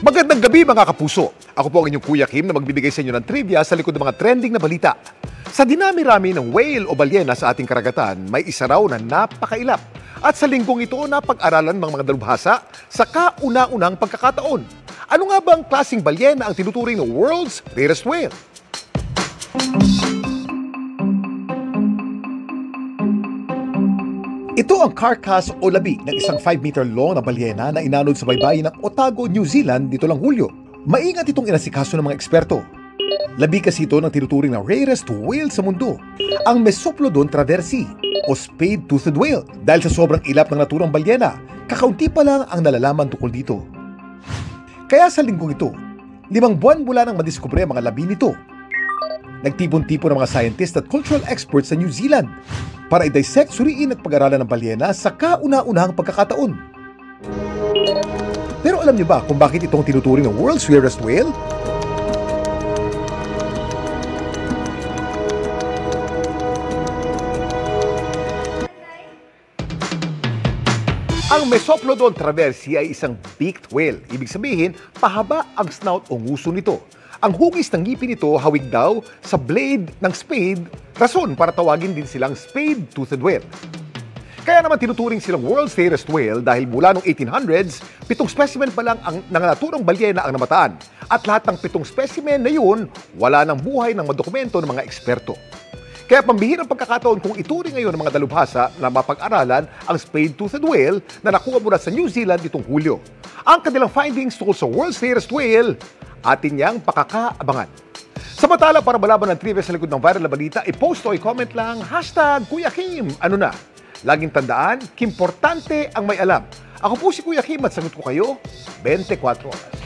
Magandang gabi mga kapuso. Ako po ang inyong Kuya Kim na magbibigay sa inyo ng trivia sa likod ng mga trending na balita. Sa dinami-rami ng whale o balyena sa ating karagatan, may isa raw na napakailap. At sa linggong ito, napag-aralan ng mga dalubhasa sa kauna-unang pagkakataon. Ano nga ba ang klaseng balyena ang tinuturing ng world's rarest whale? Ito ang carcass o labi ng isang 5-meter long na balyena na inanod sa baybayin ng Otago, New Zealand dito lang Hulyo. Maingat itong inasikaso ng mga eksperto. Labi kasi ito ng tinuturing na rarest whale sa mundo, ang Mesoplodon traversii o spade-toothed whale. Dahil sa sobrang ilap ng naturang balyena, kakaunti pa lang ang nalalaman tungkol dito. Kaya sa linggong ito, 5 buwan mula nang madiskubre ang mga labi nito. Nagtipon-tipon ng mga scientists at cultural experts sa New Zealand para i-dissect, suriin at pag-aralan ng balyena sa kauna-unahang pagkakataon. Pero alam niyo ba kung bakit itong tinuturing ng world's rarest whale? Ang Mesoplodon traversii ay isang beaked whale. Ibig sabihin, pahaba ang snout o nguso nito. Ang hugis ng ngipin nito hawig daw sa blade ng spade, rason para tawagin din silang spade-toothed whale. Kaya naman tinuturing silang world's rarest whale dahil mula noong 1800s, 7 specimen pa lang ang naturang balyena ang namataan. At lahat ng 7 specimen na yun, wala nang buhay ng madokumento ng mga eksperto. Kaya pambihirang pagkakataon kung ituring ngayon ng mga dalubhasa na mapag-aralan ang spade-toothed whale na nakuha mula sa New Zealand nitong Hulyo. Ang kanilang findings tungkol sa world's rarest whale, atin niyang pakakaabangan. Samantala, para malaman ng trivia sa likod ng viral na balita, i-post o i-comment lang #Kuya Kim. Ano na? Laging tandaan, kimportante ang may alam. Ako po si Kuya Kim at sagot ko kayo 24 oras.